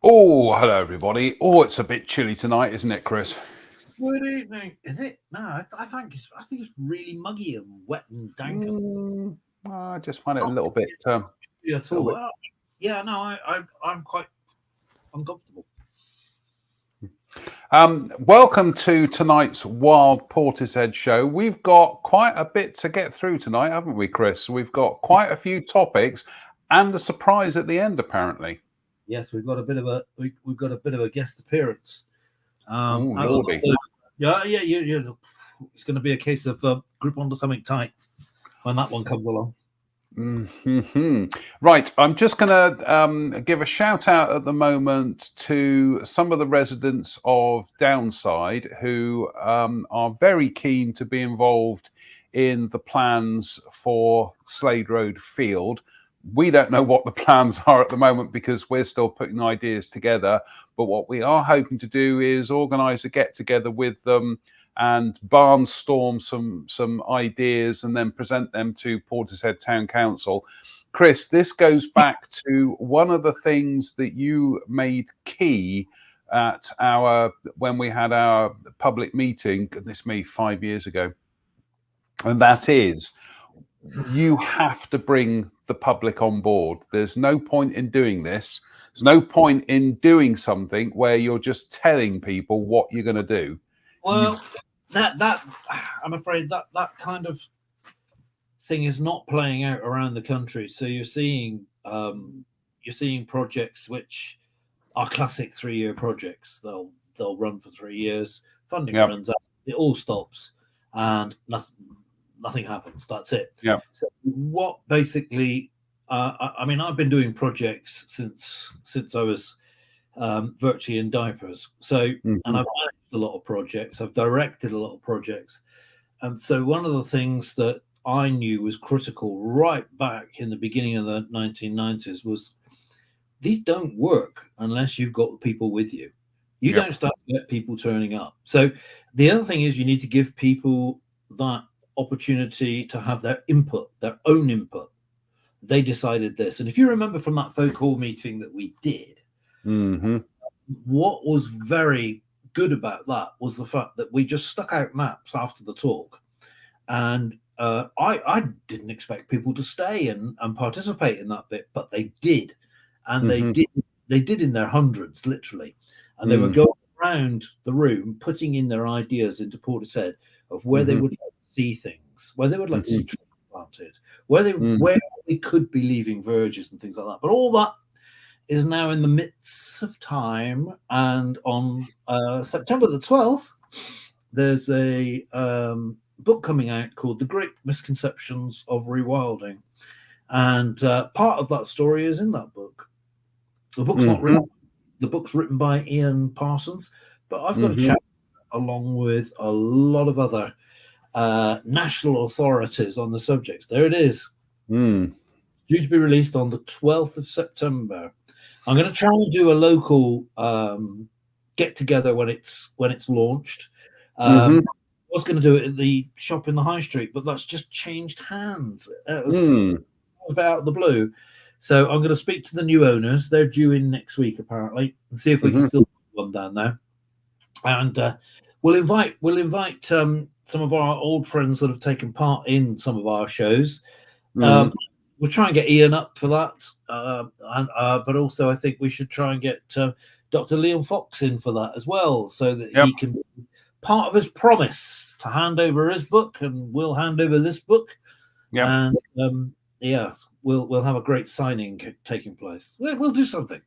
Oh, hello everybody. Oh, it's a bit chilly tonight, isn't it, Chris? Good evening. Is it? No, I think it's really muggy and wet and dank. I just find it a Not little bit, chilly at little all. bit. Yeah, no, I'm quite uncomfortable. Welcome to tonight's Wild Portishead show. We've got quite a bit to get through tonight, haven't we, Chris? We've got quite a few topics and a surprise at the end, apparently. Yes, we've got a bit of a guest appearance. Oh, Out of the lordy. blue. Yeah. It's going to be a case of grip onto something tight when that one comes along. Right, I'm just going to give a shout out at the moment to some of the residents of Downside who are very keen to be involved in the plans for Slade Road Field. We don't know what the plans are at the moment because we're still putting ideas together. But what we are hoping to do is organise a get together with them and barnstorm some ideas and then present them to Portishead Town Council. Chris, this goes back to one of the things that you made key at when we had our public meeting, goodness me, 5 years ago. And that is, you have to bring the public on board. There's no point in doing this. There's no point in doing something where you're just telling people what you're going to do. Well, that I'm afraid that kind of thing is not playing out around the country. So you're seeing projects which are classic 3-year projects. They'll run for 3 years. Funding runs out. It all stops, and nothing happens. That's it. Yeah. So what basically? I mean, I've been doing projects since I was virtually in diapers. So, and I've managed a lot of projects. I've directed a lot of projects, and so one of the things that I knew was critical right back in the beginning of the 1990s was these don't work unless you've got people with you. You don't start to get people turning up. So the other thing is you need to give people that opportunity to have their input, their own input. They decided this. And if you remember from that folk hall meeting that we did, what was very good about that was the fact that we just stuck out maps after the talk. And I didn't expect people to stay and participate in that bit, but they did. And they did in their hundreds, literally. And they were going around the room, putting in their ideas into Portishead of where they would like to see things, where they would like to see trees planted, where they could be leaving verges and things like that. But all that is now in the midst of time. And on September the 12th, there's a book coming out called The Great Misconceptions of Rewilding. And part of that story is in that book. The book's not written. The book's written by Ian Parsons, but I've got a chat along with a lot of other national authorities on the subjects. There it is. Due to be released on the 12th of September. I'm going to try and do a local get together when it's launched. I was going to do it at the shop in the high street, but that's just changed hands. It was about the blue. So I'm going to speak to the new owners. They're due in next week, apparently, and see if we can still do one down there. And we'll invite some of our old friends that have taken part in some of our shows. We'll try and get Ian up for that, but also I think we should try and get Dr. Liam Fox in for that as well, so that he can be part of his promise to hand over his book, and we'll hand over this book. And we'll have a great signing taking place. We'll do something.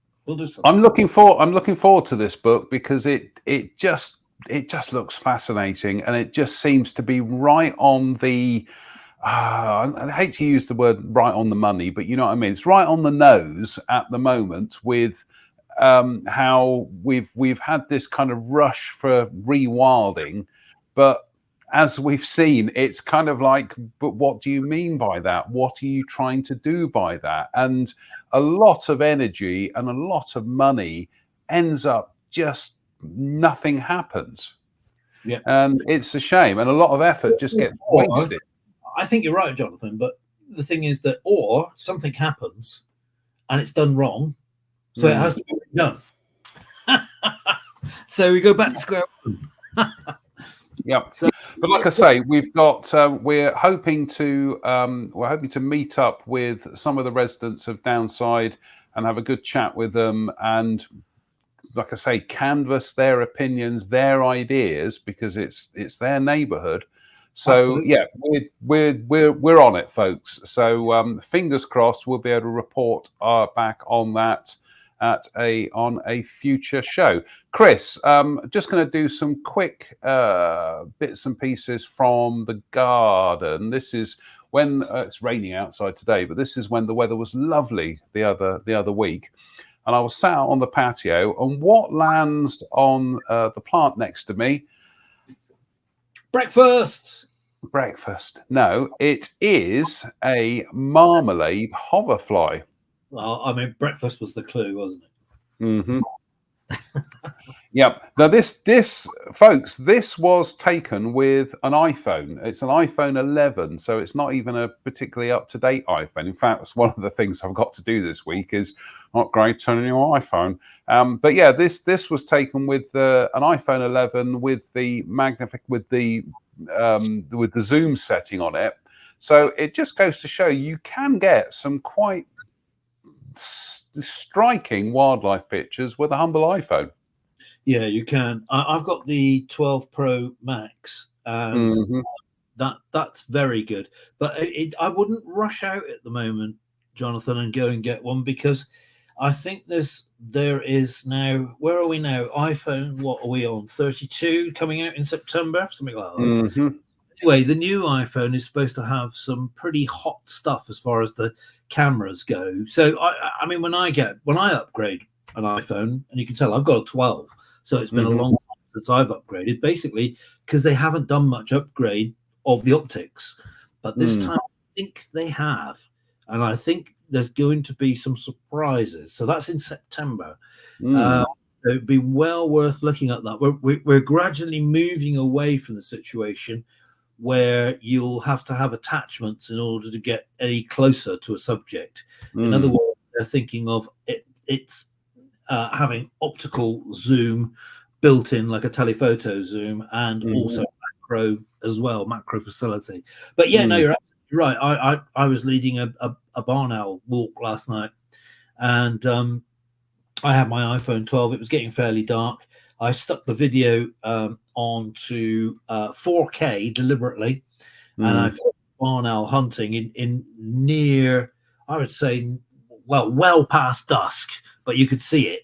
I'm looking forward to this book because it just looks fascinating, and it just seems to be right on the. I hate to use the word right on the money, but you know what I mean. It's right on the nose at the moment with how we've had this kind of rush for rewilding, but as we've seen, it's kind of like, but what do you mean by that? What are you trying to do by that? And a lot of energy and a lot of money ends up just nothing happens. Yeah, and it's a shame, and a lot of effort just gets wasted. I think you're right, Jonathan, but the thing is that, or something happens and it's done wrong, so it has to be done. So we go back to square one. Yeah. So, But like I say, we've got we're hoping to meet up with some of the residents of Downside and have a good chat with them, and like I say, canvass their opinions, their ideas, because it's their neighbourhood. So absolutely. yeah, we're on it, folks. So fingers crossed, we'll be able to report back on that on a future show. Chris, just going to do some quick bits and pieces from the garden. This is when it's raining outside today, but this is when the weather was lovely the other week. And I was sat on the patio, and what lands on the plant next to me? Breakfast. Breakfast. No, it is a marmalade hoverfly. Well, I mean, breakfast was the clue, wasn't it? Mm-hmm. Yep. Now this folks, this was taken with an iPhone. It's an iPhone 11, so it's not even a particularly up-to-date iPhone. In fact, it's one of the things I've got to do this week is upgrade to a new iPhone. But yeah, this was taken with an iPhone 11 with the with the zoom setting on it. So it just goes to show you can get some quite striking wildlife pictures with a humble iPhone. Yeah, you can. I've got the 12 Pro Max, and that's very good. But I wouldn't rush out at the moment, Jonathan, and go and get one, because I think there is now. Where are we now? iPhone. What are we on? 32 coming out in September, something like that. Anyway, the new iPhone is supposed to have some pretty hot stuff as far as the cameras go. So I mean, when I upgrade an iPhone, and you can tell I've got a 12, so it's been a long time since I've upgraded, basically because they haven't done much upgrade of the optics. But this time I think they have, and I think there's going to be some surprises. So that's in September. It'd be well worth looking at that. We're gradually moving away from the situation where you'll have to have attachments in order to get any closer to a subject. In other words, they're thinking of it's having optical zoom built in, like a telephoto zoom, and also macro as well, macro facility. But yeah, no, you're absolutely right. I was leading a barn owl walk last night, and I had my iPhone 12. It was getting fairly dark. I stuck the video onto 4K deliberately, and I filmed barn owl hunting in near, I would say, well past dusk, but you could see it.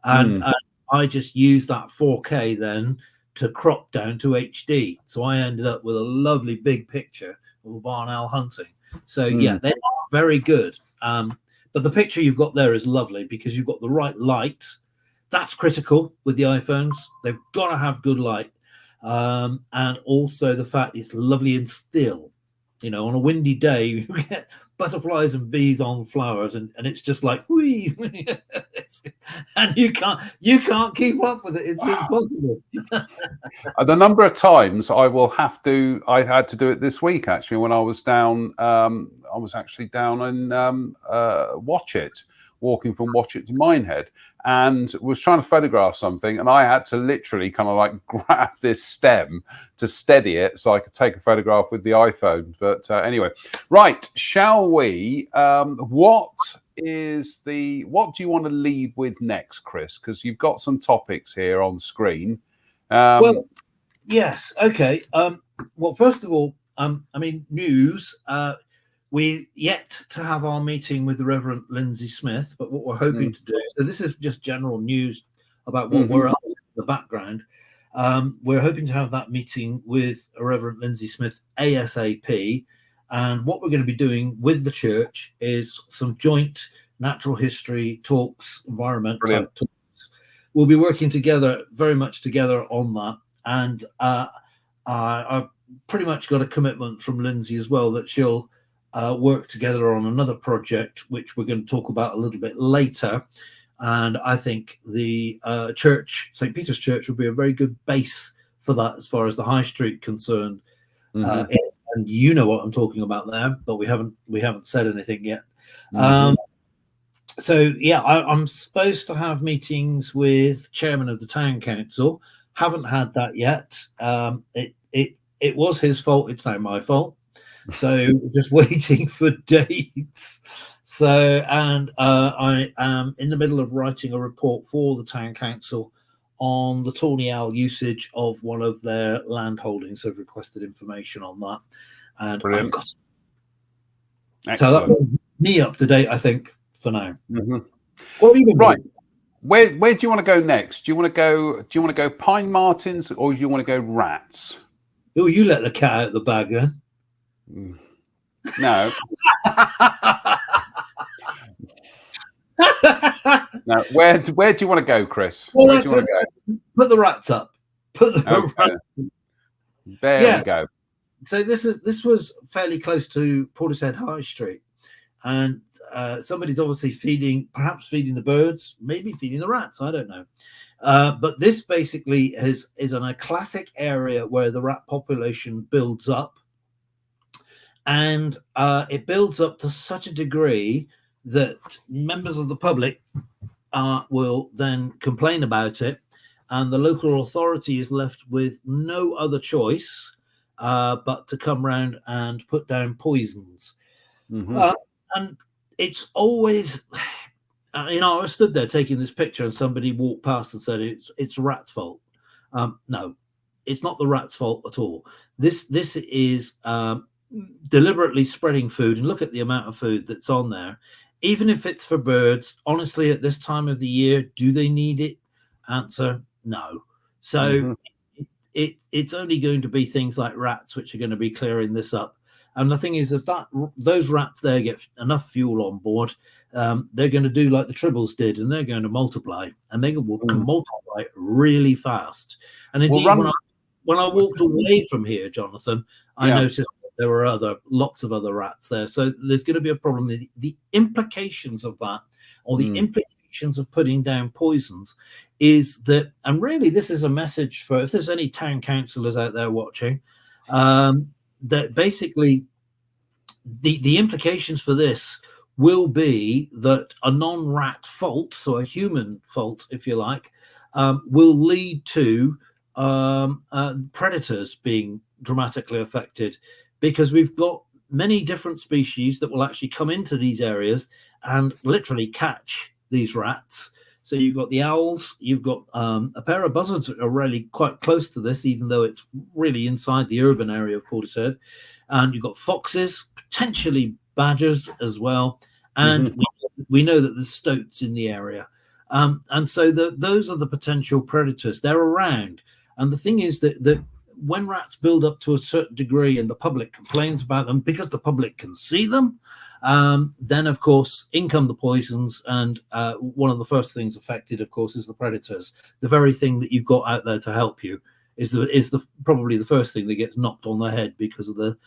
And I just used that 4K then to crop down to HD. So I ended up with a lovely big picture of barn owl hunting. So yeah, they are very good. But the picture you've got there is lovely because you've got the right light. That's critical with the iPhones. They've got to have good light. And also the fact it's lovely and still. You know, on a windy day, you get butterflies and bees on flowers, and it's just like, whee, and you can't keep up with it. It's impossible. The number of times I had to do it this week, actually, when I was down. I was actually down in Watchet, walking from Watchet to Minehead, and was trying to photograph something, and I had to literally kind of like grab this stem to steady it so I could take a photograph with the iPhone. But anyway, right, shall we? What do you want to lead with next, Chris? Because you've got some topics here on screen. Well, yes, okay. Well, first of all, I mean, news. We yet to have our meeting with the Reverend Lindsay Smith, but what we're hoping to do, so this is just general news about what we're up to in the background. We're hoping to have that meeting with Reverend Lindsay Smith ASAP. And what we're going to be doing with the church is some joint natural history talks, environment type talks. We'll be working together, very much together on that. And I pretty much got a commitment from Lindsay as well that she'll work together on another project, which we're going to talk about a little bit later. And I think the church, St. Peter's Church, will be a very good base for that as far as the High Street concerned. And you know what I'm talking about there, but we haven't said anything yet. So yeah, I'm supposed to have meetings with chairman of the town council. Haven't had that yet. It was his fault. It's now my fault. So just waiting for dates. So and I am in the middle of writing a report for the town council on the Tawny Owl usage of one of their land holdings. They've requested information on that, and Brilliant. I've got. Excellent. So that was me up to date, I think, for now. Mm-hmm. What have you been Right. doing? Where do you want to go next? Do you want to go pine martens, or do you want to go rats? Oh, you let the cat out of the bag then. No. No. Where do you want to go, Chris? Well, Where do you want to go? Put the rats up. Put the rats up. There we go. So this was fairly close to Portishead High Street, and somebody's obviously perhaps feeding the birds, maybe feeding the rats. I don't know. But this basically is in a classic area where the rat population builds up, and it builds up to such a degree that members of the public will then complain about it, and the local authority is left with no other choice but to come round and put down poisons. Mm-hmm. And it's always, I was stood there taking this picture, and somebody walked past and said it's rat's fault. No, it's not the rat's fault at all. This is deliberately spreading food, and look at the amount of food that's on there. Even if it's for birds, honestly, at this time of the year, do they need it? Answer, no. So it's only going to be things like rats which are going to be clearing this up. And the thing is, if those rats there get enough fuel on board, they're going to do like the tribbles did, and they're going to multiply, and they can multiply really fast. And indeed, when I walked away from here, Jonathan, I noticed there were lots of other rats there. So there's going to be a problem. The implications of that, or the implications of putting down poisons, is that, and really this is a message for, if there's any town councillors out there watching, that basically the implications for this will be that a non-rat fault, so a human fault, if you like, will lead to predators being dramatically affected, because we've got many different species that will actually come into these areas and literally catch these rats. So you've got the owls, you've got a pair of buzzards that are really quite close to this, even though it's really inside the urban area of Portishead. And you've got foxes, potentially badgers as well. And we know that there's stoats in the area. And so those are the potential predators. They're around. And the thing is that when rats build up to a certain degree and the public complains about them because the public can see them, then, of course, in come the poisons. And one of the first things affected, of course, is the predators. The very thing that you've got out there to help you is probably the first thing that gets knocked on the head because of the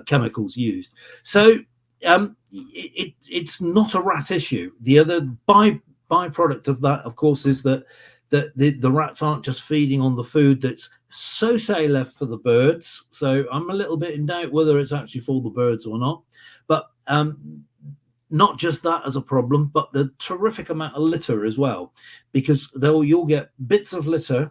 chemicals used. So it's not a rat issue. The other byproduct of that, of course, is that the rats aren't just feeding on the food that's say left for the birds. So I'm a little bit in doubt whether it's actually for the birds or not. But not just that as a problem, but the terrific amount of litter as well, because you'll get bits of litter.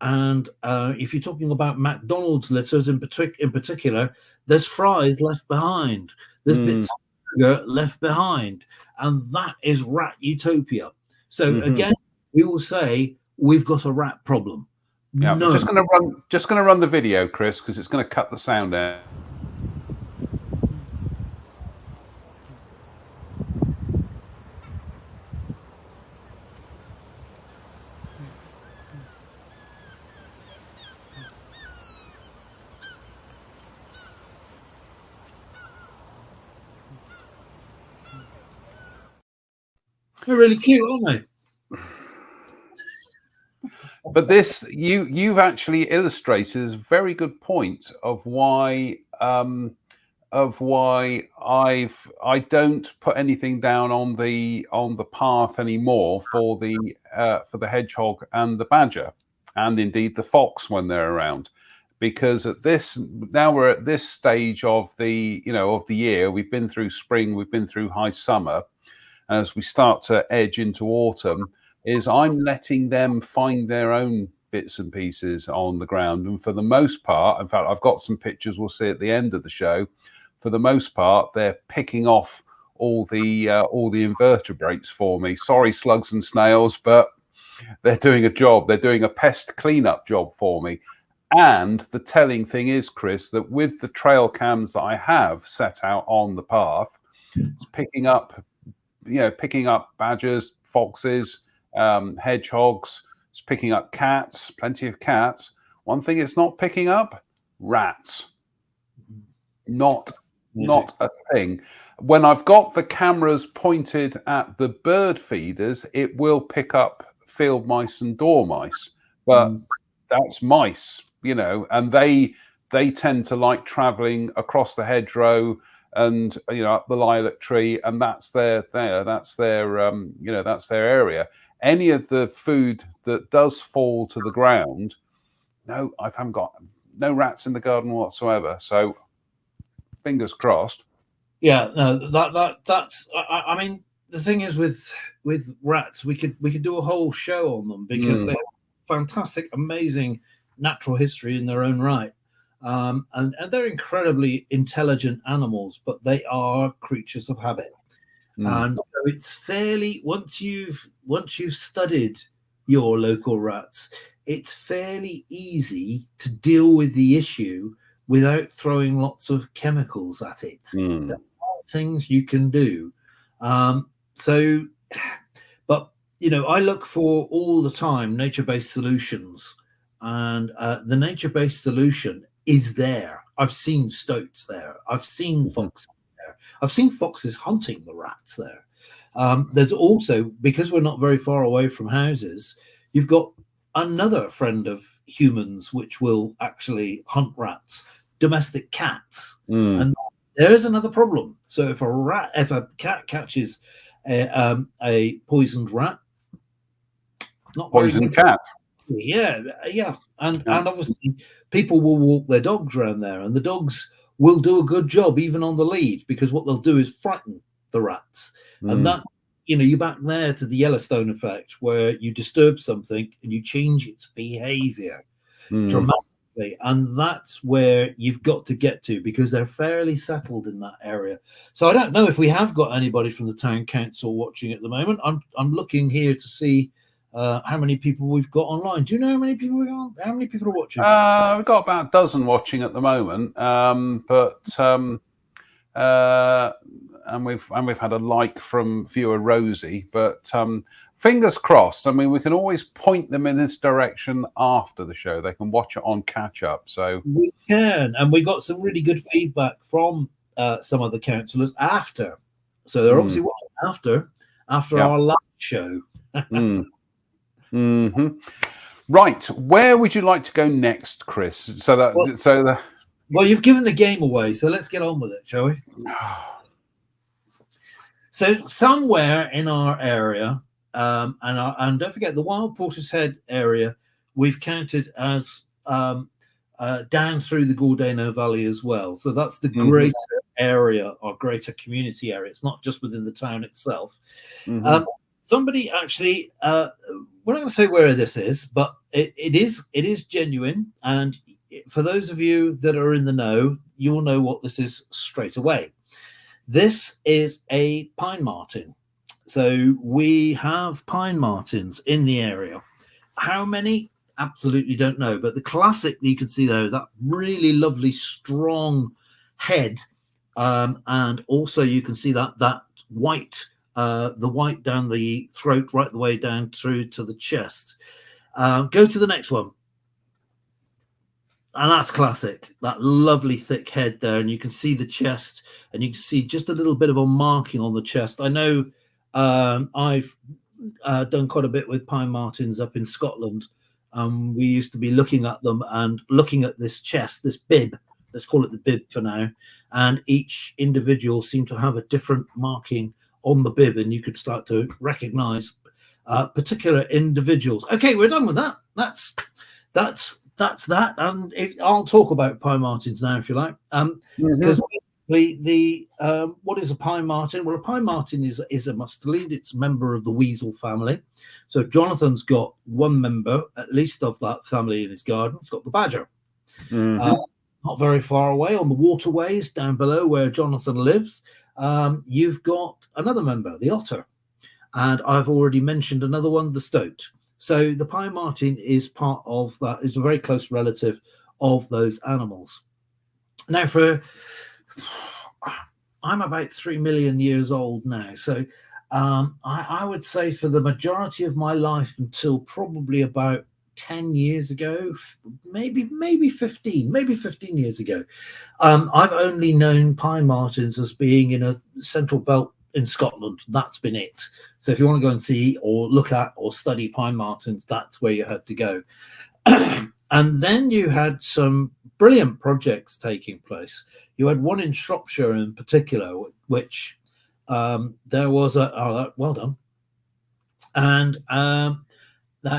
And if you're talking about McDonald's litters in particular, there's fries left behind. There's bits of sugar left behind. And that is rat utopia. So again, we will say we've got a rat problem. Yeah, no. just going to run the video, Chris, because it's going to cut the sound out. They're really cute, aren't they? But this, you've actually illustrated a very good point of why I don't put anything down on the path anymore for the hedgehog and the badger, and indeed the fox when they're around, because we're at this stage of the year. We've been through spring, we've been through high summer. as we start to edge into autumn, is I'm letting them find their own bits and pieces on the ground. And for the most part, in fact, I've got some pictures we'll see at the end of the show. For the most part, they're picking off all the invertebrates for me. Sorry, slugs and snails, but they're doing a job. They're doing a pest cleanup job for me. And the telling thing is, Chris, that with the trail cams that I have set out on the path, it's picking up badgers, foxes, hedgehogs. It's picking up cats, plenty of cats. One thing it's not picking up, rats. Not a thing. When I've got the cameras pointed at the bird feeders, it will pick up field mice and dormice, but that's mice, and they tend to like traveling across the hedgerow and up the lilac tree, and that's their area. Any of the food that does fall to the ground, no, I haven't got no rats in the garden whatsoever. So fingers crossed. Yeah, no, that's. I mean, the thing is with rats, we could do a whole show on them because they have fantastic, amazing natural history in their own right, and they're incredibly intelligent animals, but they are creatures of habit, and so it's fairly once you've studied your local rats, it's fairly easy to deal with the issue without throwing lots of chemicals at it. There are things you can do. But I look for all the time nature-based solutions, and the nature-based solution is there. I've seen stoats there. I've seen foxes there. I've seen foxes hunting the rats there. There's also, because we're not very far away from houses, you've got another friend of humans which will actually hunt rats, domestic cats. And there is another problem. So if a cat catches a poisoned rat, not poisoned cat. Yeah. And obviously people will walk their dogs around there, and the dogs will do a good job even on the lead, because what they'll do is frighten the rats. And that, you're back there to the Yellowstone effect, where you disturb something and you change its behavior dramatically. And that's where you've got to get to, because they're fairly settled in that area. So I don't know if we have got anybody from the town council watching at the moment. I'm looking here to see how many people we've got online. Do you know how many people how many people are watching? We've got about a dozen watching at the moment, and we've had a like from viewer Rosie, but fingers crossed. I mean, we can always point them in this direction after the show. They can watch it on catch up. So we can, and we got some really good feedback from some of the councillors after. So they're obviously watching after our last show. Right, where would you like to go next, Chris? Well, you've given the game away, so let's get on with it, shall we? So somewhere in our area, and don't forget the Wild Portishead area, we've counted as down through the Gordano Valley as well. So that's the greater area or greater community area. It's not just within the town itself. Somebody actually, we're not going to say where this is, but it is genuine. And for those of you that are in the know, you will know what this is straight away. This is a pine marten. So we have pine martens in the area. How many? Absolutely don't know. But the classic that you can see there, that really lovely strong head, and also you can see that white. The white down the throat, right the way down through to the chest. Go to the next one. And that's classic. That lovely thick head there. And you can see the chest, and you can see just a little bit of a marking on the chest. I know I've done quite a bit with pine martens up in Scotland. We used to be looking at them and looking at this chest, this bib. Let's call it the bib for now. And each individual seemed to have a different marking on the bib, and you could start to recognize particular individuals. Okay, we're done with that. That's that. And I'll talk about pine martens now, if you like, because what is a pine marten? Well, a pine marten is a mustelid. It's a member of the weasel family. So Jonathan's got one member, at least, of that family in his garden. He's got the badger. Not very far away on the waterways down below where Jonathan lives, you've got another member, the otter. And I've already mentioned another one, the stoat. So the pine marten is part of that, is a very close relative of those animals. Now, I'm about 3 million years old now. So I would say for the majority of my life until probably about 10 years ago, maybe 15 years ago, I've only known pine martens as being in a central belt in Scotland. That's been it. So if you want to go and see or look at or study pine martens, that's where you had to go. And then you had some brilliant projects taking place. You had one in Shropshire in particular, which there was well done. And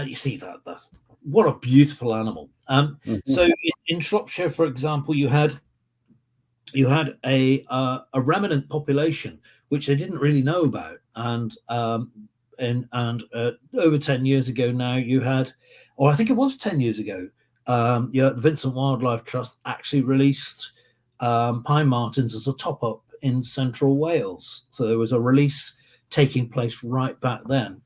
you see that's what a beautiful animal. So in Shropshire, for example, you had a remnant population which they didn't really know about, and over 10 years ago now, you had, or I think it was 10 years ago, the Vincent Wildlife Trust actually released pine martens as a top up in central Wales. So there was a release taking place right back then.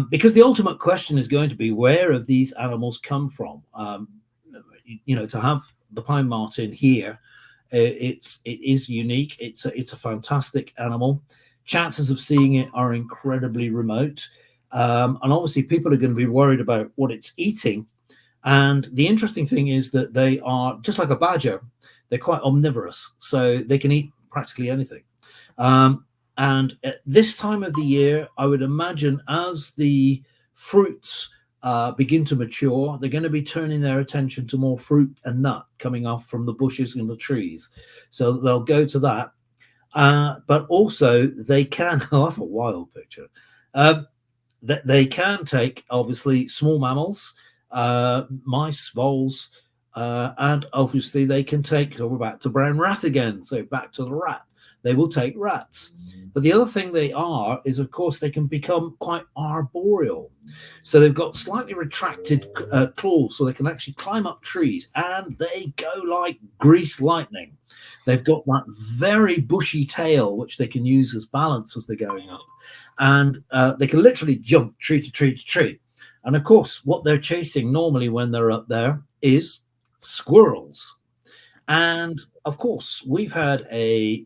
Because the ultimate question is going to be, where have these animals come from? To have the pine marten here, it is unique. It's a fantastic animal. Chances of seeing it are incredibly remote, and obviously people are going to be worried about what it's eating. And the interesting thing is that they are just like a badger. They're quite omnivorous, so they can eat practically anything. And at this time of the year, I would imagine as the fruits begin to mature, they're going to be turning their attention to more fruit and nut coming off from the bushes and the trees. So they'll go to that. But also they can, oh, that's a wild picture. They can take, obviously, small mammals, mice, voles, and obviously they can take, we're back to brown rat again, so back to the rat. They will take rats. But the other thing they are is, of course, they can become quite arboreal. So they've got slightly retracted claws, so they can actually climb up trees, and they go like grease lightning. They've got that very bushy tail, which they can use as balance as they're going up. And they can literally jump tree to tree to tree. And of course, what they're chasing normally when they're up there is squirrels. And of course, we've had a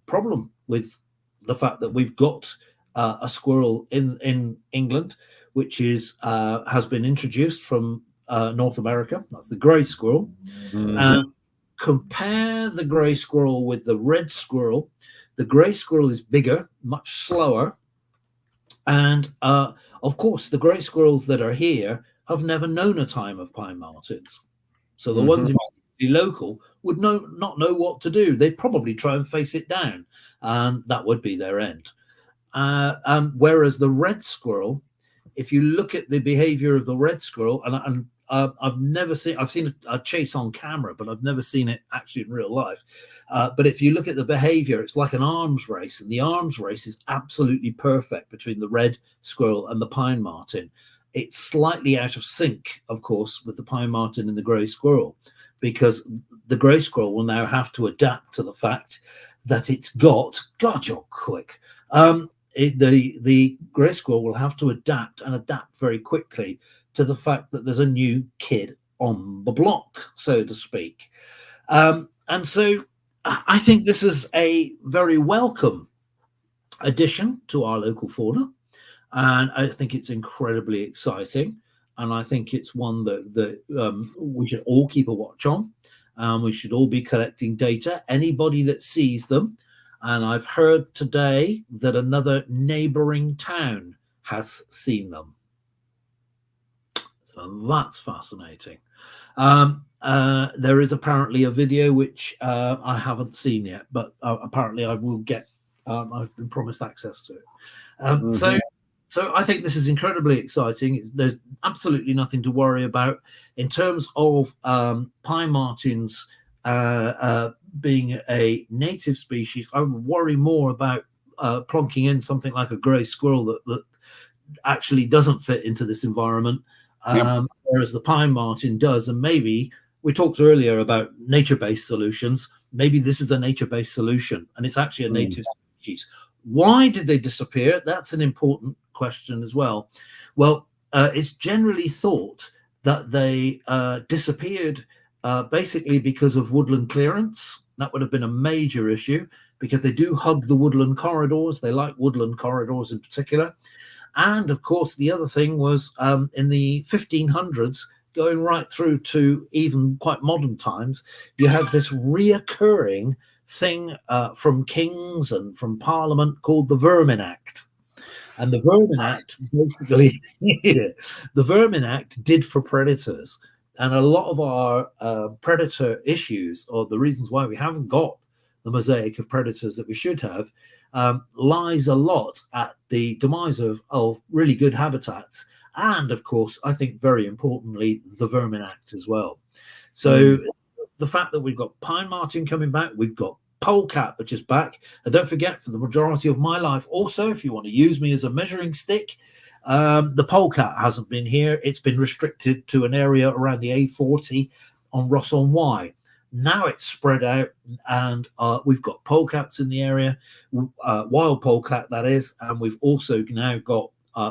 problem with the fact that we've got a squirrel in England, which has been introduced from North America. That's the grey squirrel. Compare the grey squirrel with the red squirrel. The grey squirrel is bigger, much slower. And of course, the grey squirrels that are here have never known a time of pine martens. So the ones local would not know what to do. They'd probably try and face it down, and that would be their end. Whereas the red squirrel, if you look at the behavior of the red squirrel, and I've seen a chase on camera, but I've never seen it actually in real life. But if you look at the behavior, it's like an arms race, and the arms race is absolutely perfect between the red squirrel and the pine marten. It's slightly out of sync, of course, with the pine marten and the grey squirrel, because the grey squirrel will now have to adapt to the fact that it's got, God, you're quick. The grey squirrel will have to adapt very quickly to the fact that there's a new kid on the block, so to speak. And so I think this is a very welcome addition to our local fauna. And I think it's incredibly exciting. And I think it's one that we should all keep a watch on. We should all be collecting data. Anybody that sees them, and I've heard today that another neighboring town has seen them. So that's fascinating. There is apparently a video which I haven't seen yet, but apparently I will get. I've been promised access to it. So I think this is incredibly exciting. There's absolutely nothing to worry about in terms of pine martens being a native species, I would worry more about plonking in something like a grey squirrel that actually doesn't fit into this environment, whereas the pine marten does. And maybe we talked earlier about nature-based solutions. Maybe this is a nature-based solution, and it's actually a native species. Why did they disappear? That's an important question as well. Well, it's generally thought that they disappeared basically because of woodland clearance. That would have been a major issue because they do hug the woodland corridors. They like woodland corridors in particular. And of course, the other thing was in the 1500s, going right through to even quite modern times, you had this reoccurring thing from kings and from Parliament called the Vermin Act. And the Vermin Act basically, the Vermin Act did for predators. And a lot of our predator issues, or the reasons why we haven't got the mosaic of predators that we should have, lies a lot at the demise of really good habitats. And of course, I think very importantly, the Vermin Act as well. So the fact that we've got pine marten coming back, we've got polecat, which is back. And don't forget, for the majority of my life, also, if you want to use me as a measuring stick, the polecat hasn't been here. It's been restricted to an area around the A40 on Ross-on-Wye. Now it's spread out, and we've got polecats in the area, wild polecat, that is, and we've also now got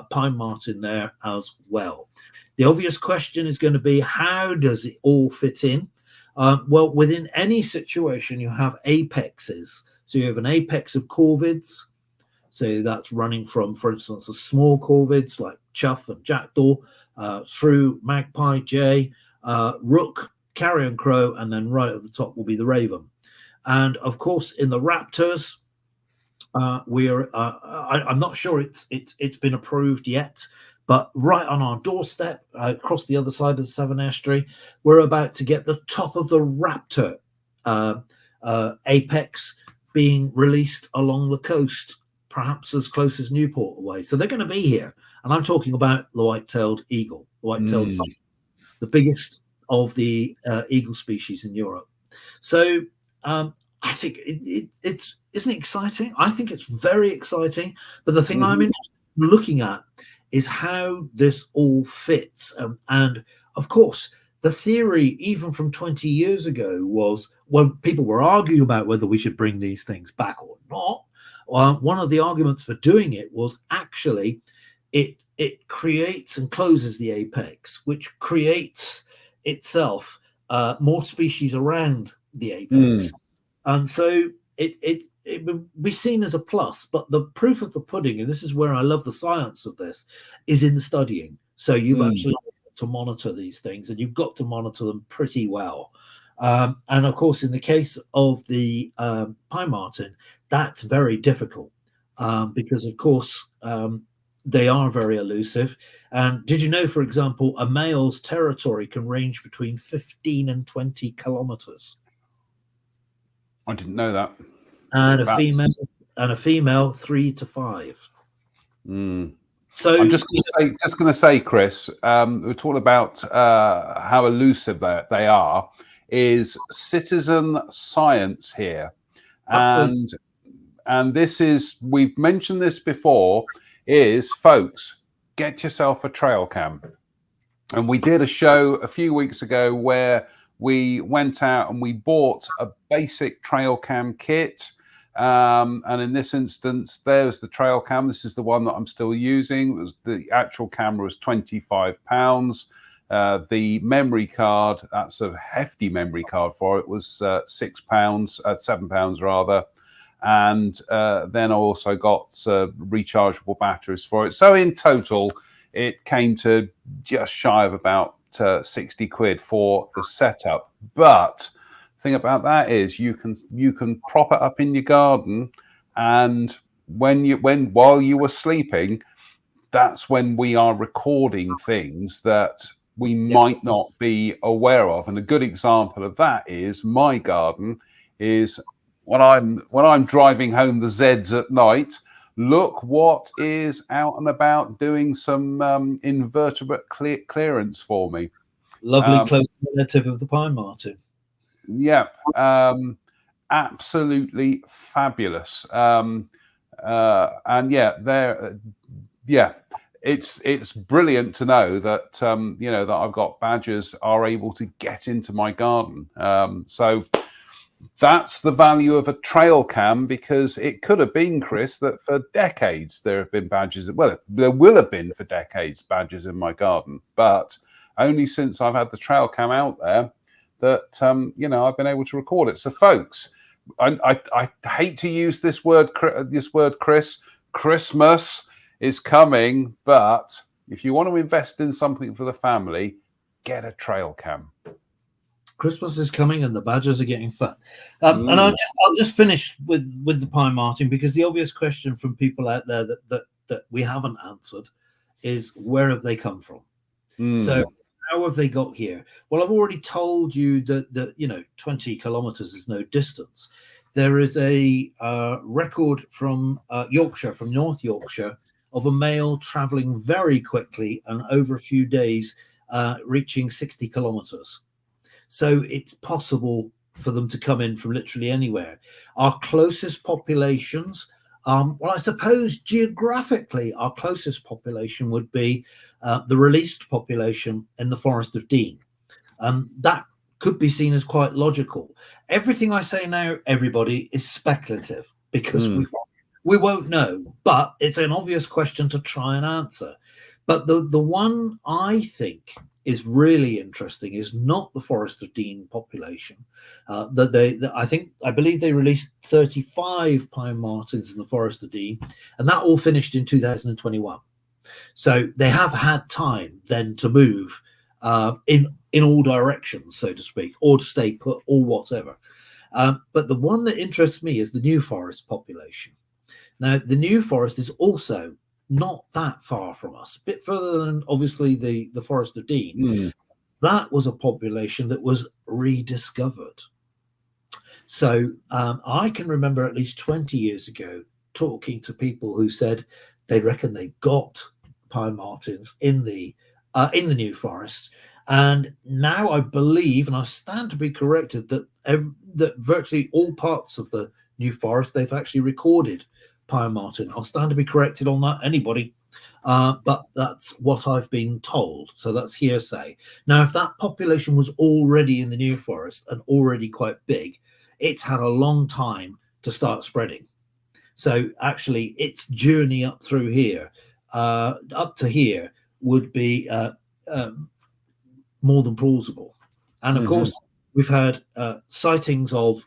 pine marten there as well. The obvious question is going to be, how does it all fit in? Well, within any situation, you have apexes. So you have an apex of corvids. So that's running from, for instance, the small corvids like chough and jackdaw through magpie, jay, rook, carrion crow, and then right at the top will be the raven. And of course, in the raptors, I'm not sure it's been approved yet, but right on our doorstep, across the other side of the Severn Estuary, we're about to get the top of the raptor apex being released along the coast, perhaps as close as Newport away. So they're going to be here. And I'm talking about the white-tailed eagle, the white-tailed sun, the biggest of the eagle species in Europe. So I think it's isn't it exciting? I think it's very exciting. But the thing I'm interested in looking at is how this all fits. And of course, the theory, even from 20 years ago, was when people were arguing about whether we should bring these things back or not. One of the arguments for doing it was actually it creates and closes the apex, which creates itself more species around the apex. And so it would be seen as a plus. But the proof of the pudding, and this is where I love the science of this, is in the studying. So you've actually got to monitor these things, and you've got to monitor them pretty well. And of course, in the case of the pine marten, that's very difficult because, of course, they are very elusive. And did you know, for example, a male's territory can range between 15 and 20 kilometers? I didn't know that. And a female 3 to 5. So I'm just going to say, Chris, we're talking about how elusive they are. Is citizen science here, and this is, we've mentioned this before, is, folks, get yourself a trail cam. And we did a show a few weeks ago where we went out and we bought a basic trail cam kit. And in this instance, there's the trail cam. This is the one that I'm still using. The actual camera was £25. The memory card, that's a hefty memory card for it, was £6, £7 rather. And then I also got rechargeable batteries for it. So in total, it came to just shy of about 60 quid for the setup. But the thing about that is you can prop it up in your garden, and while you were sleeping, that's when we are recording things that we might not be aware of. And a good example of that is my garden is when I'm driving home the Zeds at night, look what is out and about doing some invertebrate clearance for me. Lovely close relative of the pine marten. Yeah, absolutely fabulous. And it's brilliant to know that that I've got badgers are able to get into my garden. So that's the value of a trail cam, because it could have been, Chris, that for decades there have been badgers. Well, there will have been for decades badgers in my garden, but only since I've had the trail cam out there that I've been able to record it. So, folks, I hate to use this word, Chris. Christmas is coming, but if you want to invest in something for the family, get a trail cam. Christmas is coming, and the badgers are getting fat. And I'll just finish with the pine marten, because the obvious question from people out there that we haven't answered is, where have they come from? So how have they got here? Well, I've already told you that 20 kilometers is no distance. There is a record from Yorkshire, from North Yorkshire, of a male traveling very quickly and over a few days, reaching 60 kilometers. So it's possible for them to come in from literally anywhere. Our closest populations, well, I suppose geographically, our closest population would be the released population in the Forest of Dean. That could be seen as quite logical. Everything I say now, everybody, is speculative, because we won't know, but it's an obvious question to try and answer. But the one I think is really interesting is not the Forest of Dean population. I believe they released 35 pine martens in the Forest of Dean, and that all finished in 2021. So they have had time then to move in all directions, so to speak, or to stay put, or whatever. But the one that interests me is the New Forest population. Now, the New Forest is also not that far from us, a bit further than obviously the Forest of Dean. That was a population that was rediscovered. So I can remember at least 20 years ago talking to people who said they reckon they got pine martens in the New Forest. And now I believe, and I stand to be corrected, that virtually all parts of the New Forest, they've actually recorded pine marten. I'll stand to be corrected on that, anybody, but that's what I've been told. So that's hearsay. Now, if that population was already in the New Forest and already quite big, it's had a long time to start spreading. So actually, its journey up through here, up to here, would be more than plausible. And of course, we've had sightings of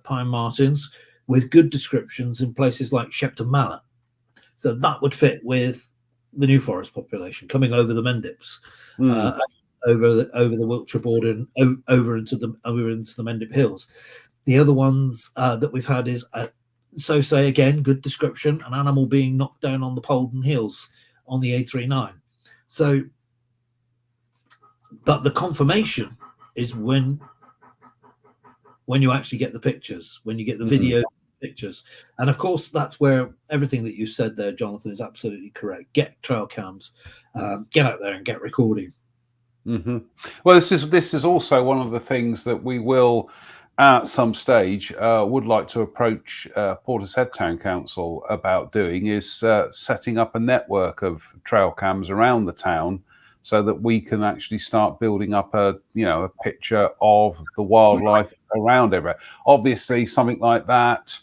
pine martens with good descriptions in places like Shepton Mallet. So that would fit with the New Forest population coming over the Mendips, over the Wiltshire border, and over into the Mendip Hills. The other ones that we've had is, again, good description, an animal being knocked down on the Polden Hills on the A39. So, but the confirmation is when you actually get the pictures, when you get the videos, pictures. And of course, that's where everything that you said there, Jonathan, is absolutely correct. Get trail cams, get out there and get recording. Well, this is also one of the things that we will, at some stage, would like to approach Portishead Town Council about doing, is setting up a network of trail cams around the town, so that we can actually start building up a picture of the wildlife around everywhere. Obviously, something like that,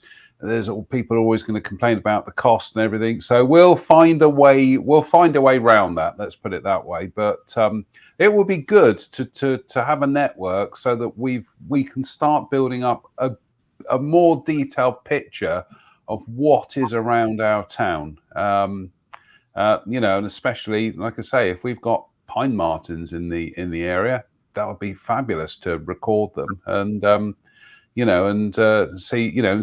people are always going to complain about the cost and everything. So we'll find a way around that. Let's put it that way. But it would be good to have a network so that we can start building up a more detailed picture of what is around our town. And especially, like I say, if we've got pine martens in the area, that would be fabulous to record them and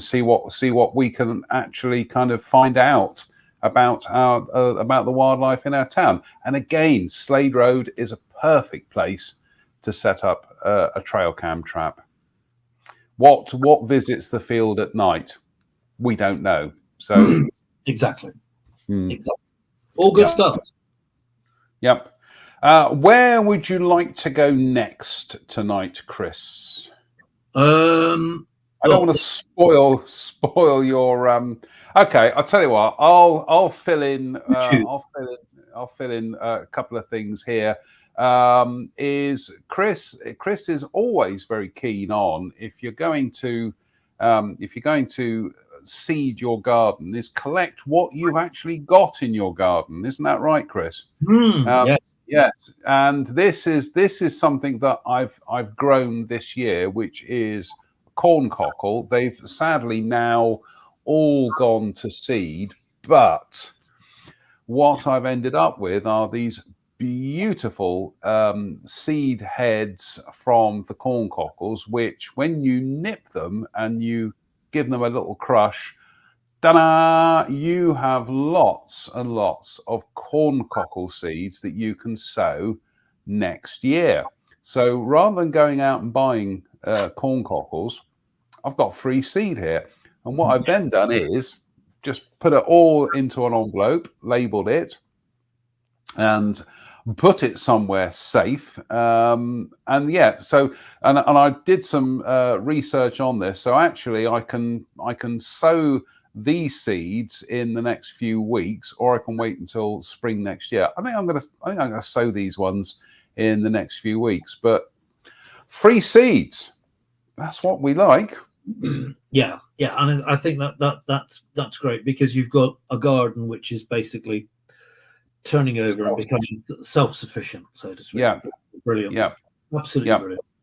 see what we can actually kind of find out about the wildlife in our town. And again, Slade Road is a perfect place to set up a trail cam trap. What visits the field at night? We don't know. So exactly. All good stuff. Yep. Where would you like to go next tonight, Chris? I don't want to spoil your. Okay, I'll tell you what. I'll fill in. I'll fill in a couple of things here. Is Chris? Chris is always very keen on if you're going to seed your garden, is collect what you've actually got in your garden. Isn't that right, Chris? Yes. Yes, and this is something that I've grown this year, which is corn cockle. They've sadly now all gone to seed, but what I've ended up with are these beautiful seed heads from the corn cockles, which when you nip them and you give them a little crush, ta-da, you have lots and lots of corn cockle seeds that you can sow next year. So rather than going out and buying corn cockles, I've got free seed here. And what I've then done is just put it all into an envelope, labeled it, and put it somewhere safe. And yeah, so and I did some research on this. So actually, I can sow these seeds in the next few weeks, or I can wait until spring next year. I think I'm gonna sow these ones in the next few weeks. But free seeds, that's what we like. Yeah, and I think that's great, because you've got a garden which is basically turning over and becoming self-sufficient, so to speak. Yeah, brilliant. Yeah, absolutely brilliant.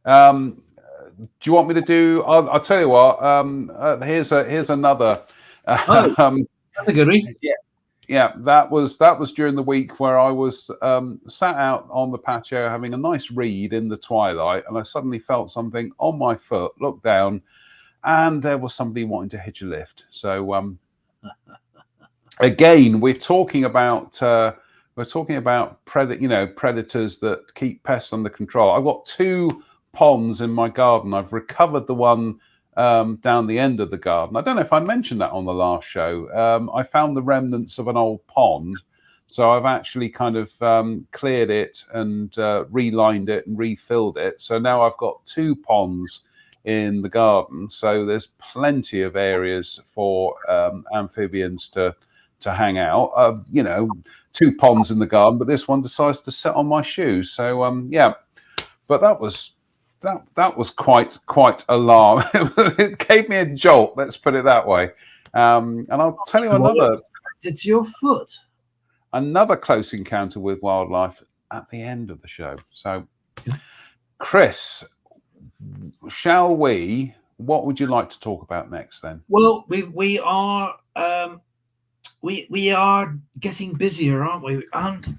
Do you want me to do? I'll tell you what. Here's another. That's a goodie. Yeah. That was during the week where I was sat out on the patio having a nice read in the twilight, and I suddenly felt something on my foot. Looked down, and there was somebody wanting to hitch a lift. So again, we're talking about predators that keep pests under control. I've got 2 ponds in my garden. I've recovered the one down the end of the garden. I don't know if I mentioned that on the last show. I found the remnants of an old pond, so I've actually kind of cleared it and relined it and refilled it. So now I've got 2 ponds in the garden. So there's plenty of areas for amphibians to hang out. 2 ponds in the garden, but this one decides to sit on my shoes. So yeah, but that was quite alarm. It gave me a jolt. Let's put it that way. And I'll tell you another. It's your foot. Another close encounter with wildlife at the end of the show. So, Chris, shall we? What would you like to talk about next then? Well, we are getting busier, aren't we? And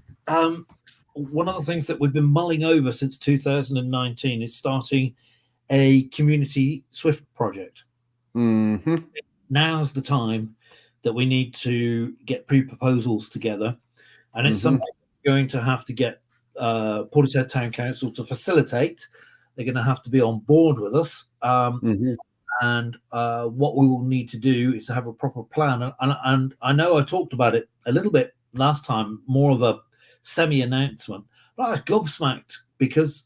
one of the things that we've been mulling over since 2019 is starting a community Swift project. Mm-hmm. Now's the time that we need to get pre-proposals together, and it's something we're going to have to get Portishead Town Council to facilitate. They're going to have to be on board with us. And what we will need to do is to have a proper plan. And I know I talked about it a little bit last time, more of a semi-announcement, but I was gobsmacked because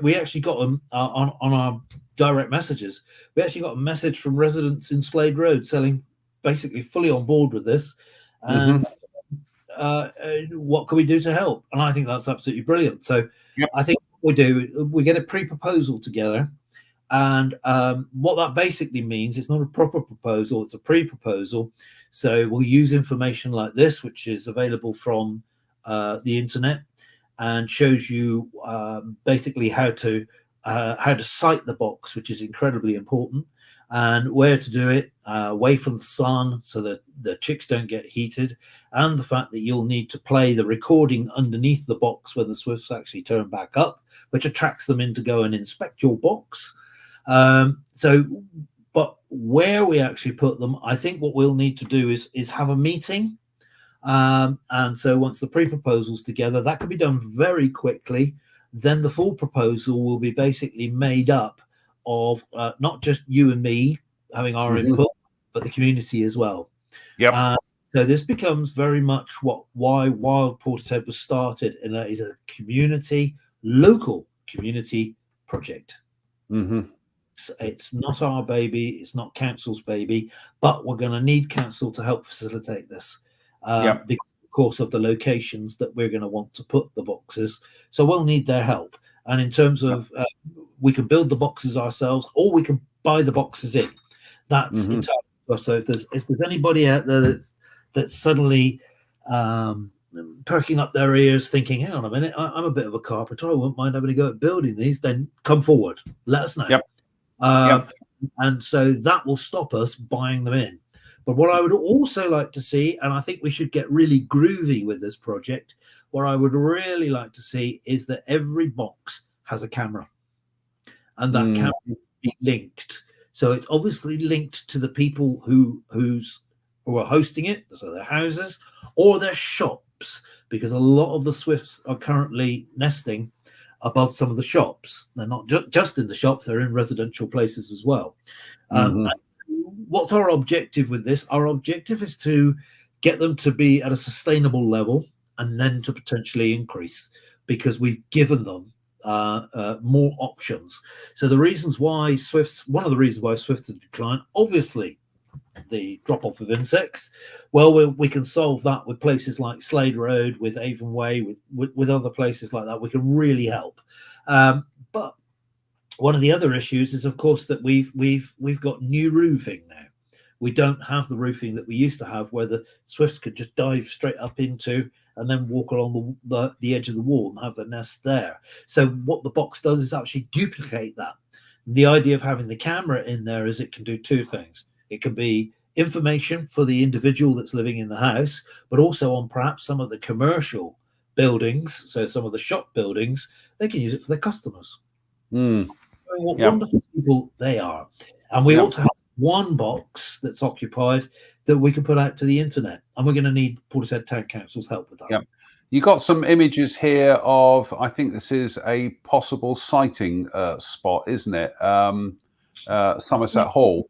we actually got on our direct messages. We actually got a message from residents in Slade Road saying basically fully on board with this, and what can we do to help? And I think that's absolutely brilliant. So I think what we do, we get a pre-proposal together. And what that basically means, it's not a proper proposal, it's a pre-proposal. So we'll use information like this, which is available from the internet, and shows you basically how to site the box, which is incredibly important, and where to do it, away from the sun so that the chicks don't get heated, and the fact that you'll need to play the recording underneath the box when the swifts actually turn back up, which attracts them in to go and inspect your box. But where we actually put them, I think what we'll need to do is have a meeting. And so once the pre-proposal's together, that can be done very quickly. Then the full proposal will be basically made up of not just you and me having our input, but the community as well. So this becomes very much why Wild Portishead was started, and that is a local community project. It's not our baby. It's not council's baby, but we're going to need council to help facilitate this because, of course, of the locations that we're going to want to put the boxes. So we'll need their help. And in terms of, we can build the boxes ourselves, or we can buy the boxes in. That's entirely. So if there's anybody out there that's suddenly perking up their ears, thinking, "Hang on a minute, I'm a bit of a carpenter. I wouldn't mind having a go at building these." Then come forward. Let us know. And so that will stop us buying them in. But what I would also like to see, and I think we should get really groovy with this project, what I would really like to see is that every box has a camera, and that camera be linked. So it's obviously linked to the people who are hosting it, so their houses or their shops, because a lot of the swifts are currently nesting above some of the shops. They're not just in the shops, they're in residential places as well. What's our objective with this? Our objective is to get them to be at a sustainable level and then to potentially increase, because we've given them more options. So the reasons why one of the reasons why swifts have declined, obviously the drop off of insects. Well, we can solve that with places like Slade Road, with Avon Way, with other places like that. We can really help. But one of the other issues is, of course, that we've got new roofing now. We don't have the roofing that we used to have, where the swifts could just dive straight up into and then walk along the edge of the wall and have their nest there. So what the box does is actually duplicate that. And the idea of having the camera in there is it can do two things. It can be information for the individual that's living in the house, but also on perhaps some of the commercial buildings, so some of the shop buildings, they can use it for their customers. What wonderful people they are. And we ought to have one box that's occupied that we can put out to the internet. And we're going to need Portishead Town Council's help with that. Yeah. You got some images here of, I think this is a possible sighting spot, isn't it? Somerset Hall.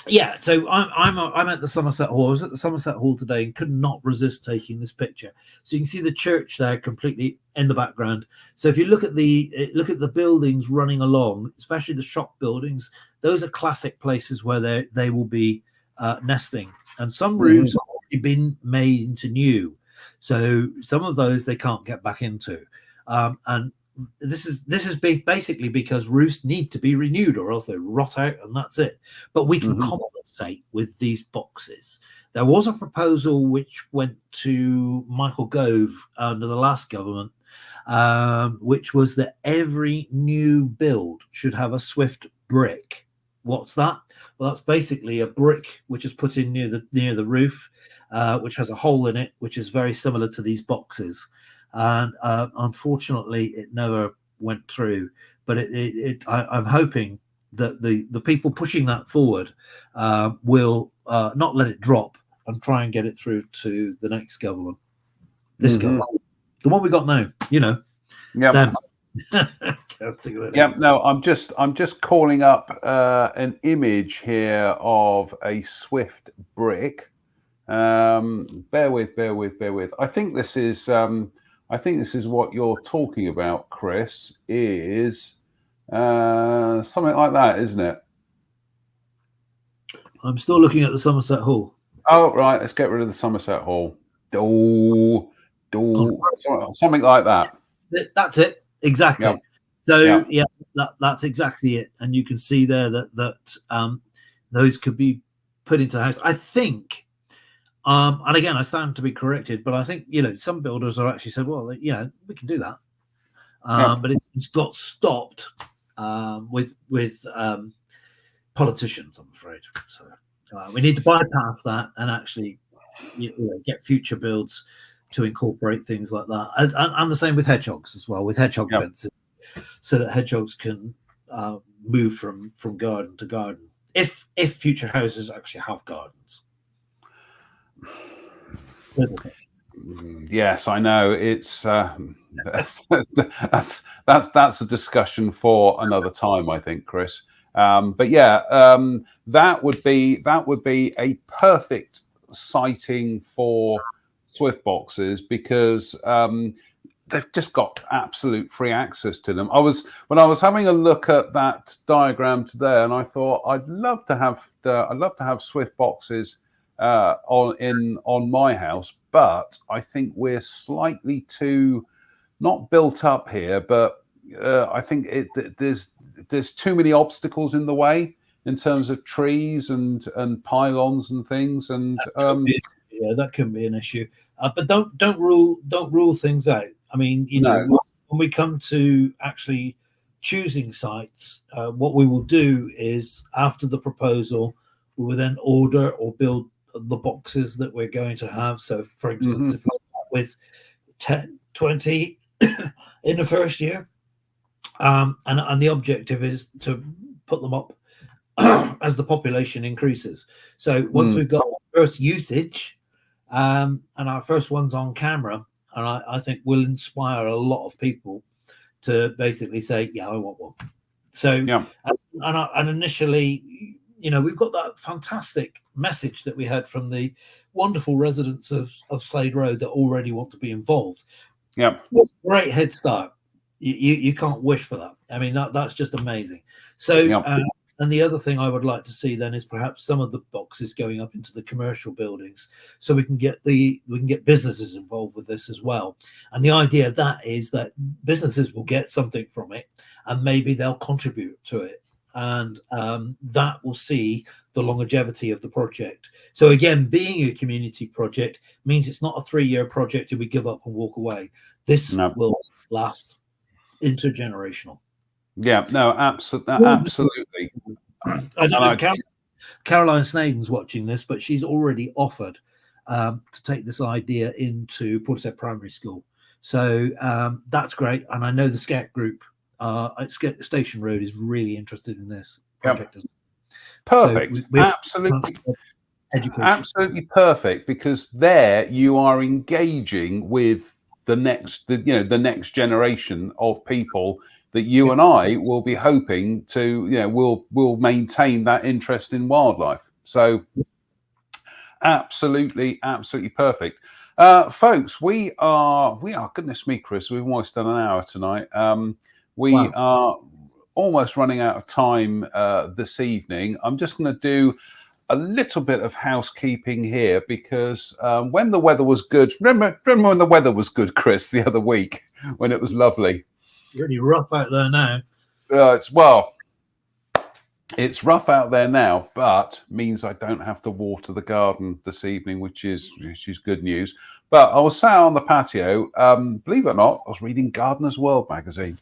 Yeah, so I'm at the Somerset Hall. I was at the Somerset Hall today and could not resist taking this picture. So you can see the church there completely in the background. So if you look at the buildings running along, especially the shop buildings, those are classic places where they will be nesting. And some roofs have already been made into new, so some of those they can't get back into. And this is basically because roofs need to be renewed, or else they rot out, and that's it. But we can compensate with these boxes. There was a proposal which went to Michael Gove under the last government, which was that every new build should have a Swift brick. What's that? Well, that's basically a brick which is put in near the roof, which has a hole in it, which is very similar to these boxes. And unfortunately, it never went through. But I'm hoping that the people pushing that forward will not let it drop and try and get it through to the next government. This government, the one we got now, Yeah. No, I'm just calling up an image here of a Swift brick. Bear with. I think this is what you're talking about, Chris, is something like that, isn't it? I'm still looking at the Somerset Hall. Oh, right. Let's get rid of the Somerset Hall. Something like that. That's it. Exactly. Yep. So, yes, that's exactly it. And you can see there that those could be put into the house. I think, and again, I stand to be corrected, but I think, some builders are actually said, well, we can do that. But it's got stopped with politicians, I'm afraid. So we need to bypass that and actually get future builds to incorporate things like that. And the same with hedgehogs as well, with hedgehog fences, so that hedgehogs can move from garden to garden, if future houses actually have gardens. Yes, I know. It's that's a discussion for another time, I think, Chris. But that would be a perfect sighting for Swift boxes, because they've just got absolute free access to them. When I was having a look at that diagram today, and I thought I'd love to have Swift boxes on my house, but I think we're slightly too not built up here, but I think there's too many obstacles in the way in terms of trees and pylons and things, and that can be an issue. But don't rule things out. I mean, no. when we come to actually choosing sites, what we will do is after the proposal, we will then order or build the boxes that we're going to have. So, for instance, if we start with 10, 20 in the first year, and the objective is to put them up as the population increases. So once we've got our first usage and our first ones on camera, and I think will inspire a lot of people to basically say, yeah, I want one. So and initially, we've got that fantastic message that we had from the wonderful residents of Slade Road that already want to be involved. Yeah, it's a great head start. You can't wish for that. I mean, that's just amazing. So and the other thing I would like to see then is perhaps some of the boxes going up into the commercial buildings, so we can get businesses involved with this as well. And the idea of that is that businesses will get something from it, and maybe they'll contribute to it, and that will see the longevity of the project. So again, being a community project means it's not a 3-year project and we give up and walk away. This will last intergenerational. Yeah, no, absolutely. I don't know if Caroline Snaden's watching this, but she's already offered to take this idea into Portishead Primary School. So that's great. And I know the Scout group at Station Road is really interested in this project. Perfect. So absolutely. Education. Absolutely perfect, because there you are engaging with the next generation of people that you and I will be hoping to, will maintain that interest in wildlife. So absolutely perfect. Folks, we are, goodness me, Chris, we've almost done an hour tonight. We are almost running out of time this evening. I'm just going to do a little bit of housekeeping here, because when the weather was good, remember when the weather was good, Chris, the other week when it was lovely? Really rough out there now. It's rough out there now, but means I don't have to water the garden this evening, which is good news. But I was sat on the patio, believe it or not, I was reading Gardener's World magazine,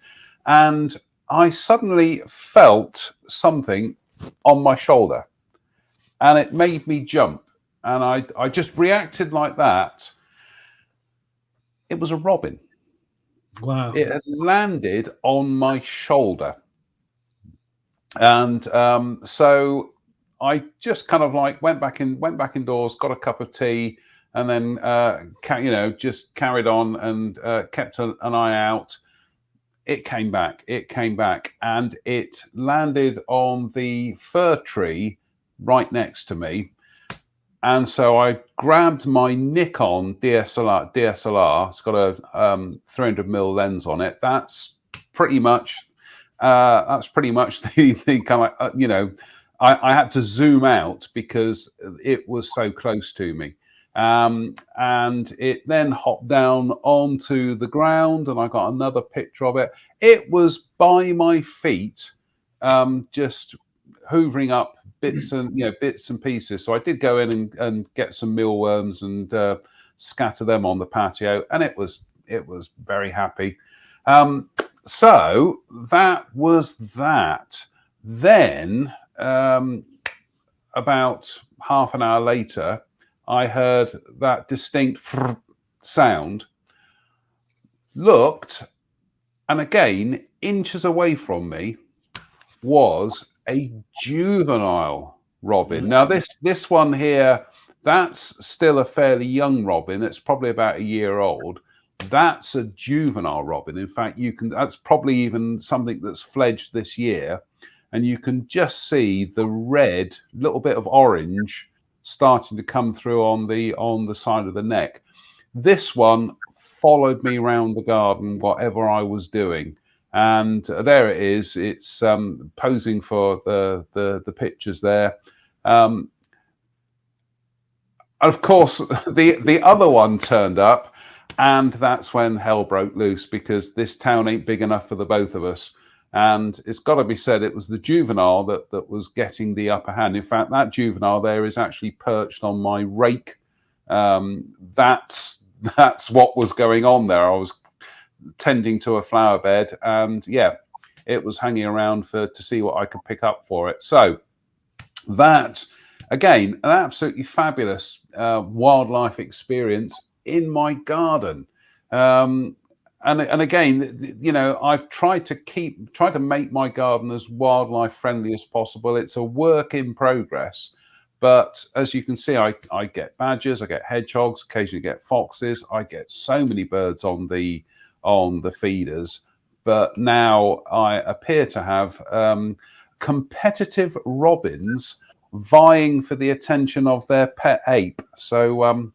and I suddenly felt something on my shoulder, and it made me jump, and I just reacted like that. It was a robin. Wow. It had landed on my shoulder. And so I just kind of like went back indoors, got a cup of tea, and then just carried on and kept an eye out. It came back, and it landed on the fir tree right next to me. And so I grabbed my Nikon DSLR. It's got a 300mm lens on it. That's pretty much the kind of, I had to zoom out because it was so close to me. And it then hopped down onto the ground, and I got another picture of it. It was by my feet, just hoovering up bits and pieces. So I did go in and get some mealworms and scatter them on the patio, and it was very happy. So that was that. Then about half an hour later, I heard that distinct sound, looked, and again, inches away from me was a juvenile robin. Now this one here, that's still a fairly young robin. It's probably about a year old. That's a juvenile robin. In fact, that's probably even something that's fledged this year, and you can just see the red, little bit of orange starting to come through on the side of the neck. This one followed me around the garden, whatever I was doing. And there it is. It's posing for the pictures there. Of course, the other one turned up, and that's when hell broke loose, because this town ain't big enough for the both of us. And it's got to be said, it was the juvenile that was getting the upper hand. In fact, that juvenile there is actually perched on my rake. That's what was going on there. I was tending to a flower bed, and yeah, it was hanging around to see what I could pick up for it. So that, again, an absolutely fabulous wildlife experience in my garden. And again, you know, I've tried to make my garden as wildlife friendly as possible. It's a work in progress, but as you can see, I get badgers, I get hedgehogs, occasionally get foxes. I get so many birds on the feeders, but now I appear to have competitive robins vying for the attention of their pet ape. So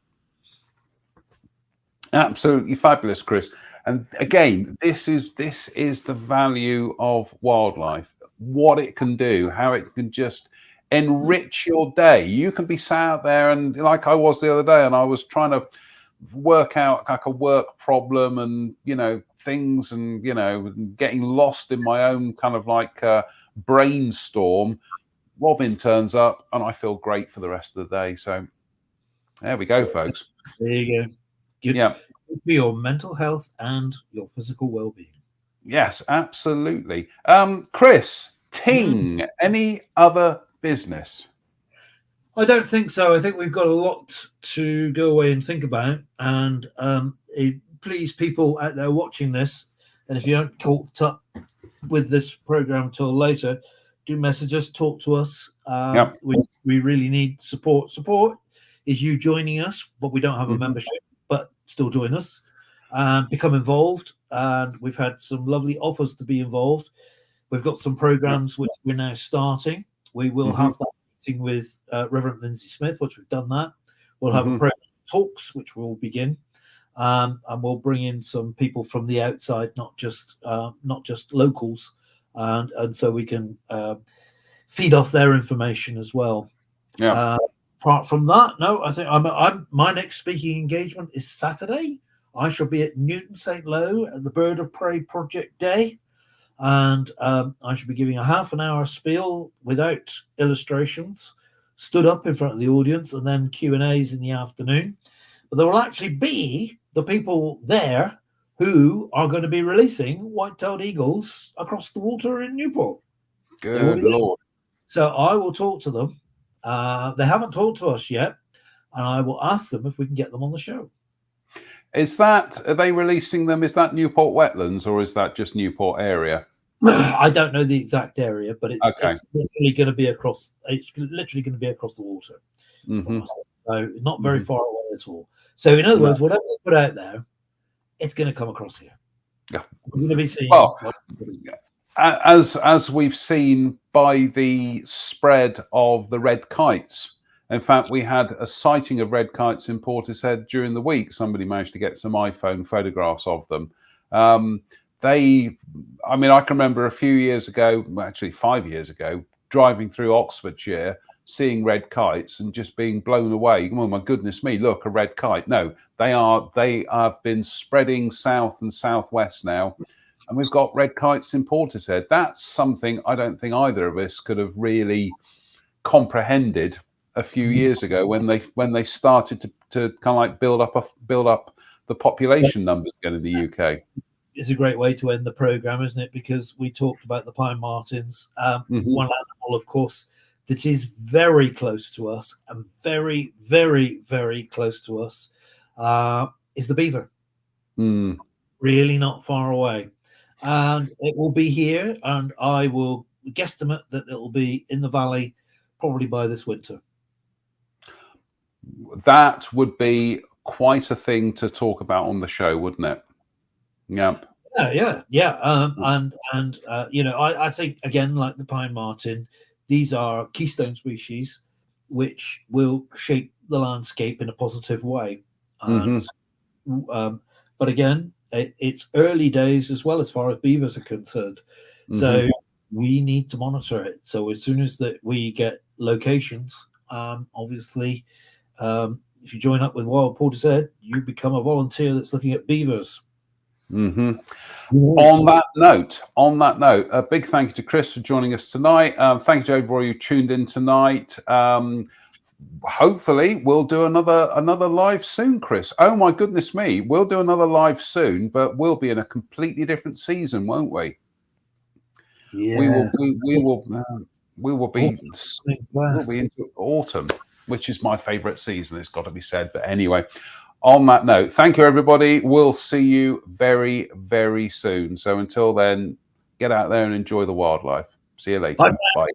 absolutely fabulous, Chris. And again, this is the value of wildlife, what it can do, how it can just enrich your day. You can be sat out there, and like I was the other day, and I was trying to work out like a work problem and, you know, things, and, you know, getting lost in my own kind of like brainstorm. Robin turns up and I feel great for the rest of the day. So there we go, folks. There you go. Good. Yeah. For your mental health and your physical well-being. Yes, absolutely. Chris, Ting, any other business? I don't think so. I think we've got a lot to go away and think about. And please, people out there watching this, and if you don't caught up with this program until later, do message us, talk to us. We really need support. Support is you joining us, but we don't have a membership, but still join us and become involved. And we've had some lovely offers to be involved. We've got some programs which we're now starting. We will have that meeting with Reverend Lindsay Smith, which we've done that. We'll have a program talks, which will begin. And we'll bring in some people from the outside, not just locals, and so we can feed off their information as well. Apart from that, no, I think my next speaking engagement is Saturday. I shall be at Newton St. Low at the Bird of Prey Project Day, and I shall be giving a half an hour spiel without illustrations, stood up in front of the audience, and then Q&As in the afternoon. But there will actually be the people there who are going to be releasing white-tailed eagles across the water in Newport. Good Lord. So I will talk to them. They haven't talked to us yet, and I will ask them if we can get them on the show. Are they releasing them? Is that Newport wetlands, or is that just Newport area? I don't know the exact area, but it's literally going to be across. It's literally going to be across the water. So not very far away at all. So in other words, whatever they put out there, it's going to come across here. Yeah, we're going to be seeing. Well, as we've seen by the spread of the red kites. In fact, we had a sighting of red kites in Portishead during the week. Somebody managed to get some iPhone photographs of them. I can remember a few years ago, actually 5 years ago, driving through Oxfordshire, seeing red kites and just being blown away. Oh my goodness me, look, a red kite. No, they have been spreading south and southwest now. And we've got red kites in Portishead. That's something I don't think either of us could have really comprehended a few years ago when they started to kind of like build up the population numbers again in the UK. It's a great way to end the program, isn't it? Because we talked about the pine martins. One animal, of course, that is very close to us and very, very, very close to us is the beaver. Really not far away. And it will be here, and I will guesstimate that it will be in the valley probably by this winter. That would be quite a thing to talk about on the show, wouldn't it? Yeah. I think, again, like the pine marten, these are keystone species which will shape the landscape in a positive way. And But again, it's early days as well as far as beavers are concerned. So we need to monitor it. So as soon as that we get locations, obviously, if you join up with Wild Portishead, you become a volunteer that's looking at beavers. On that note, a big thank you to Chris for joining us tonight. Thank you to everybody who tuned in tonight. Hopefully we'll do another live soon, Chris. Oh my goodness me, we'll do another live soon, but we'll be in a completely different season, won't we? Yeah, we will be into autumn, which is my favorite season, it's got to be said. But anyway, on that note, thank you everybody. We'll see you very, very soon. So until then, get out there and enjoy the wildlife. See you later. Bye.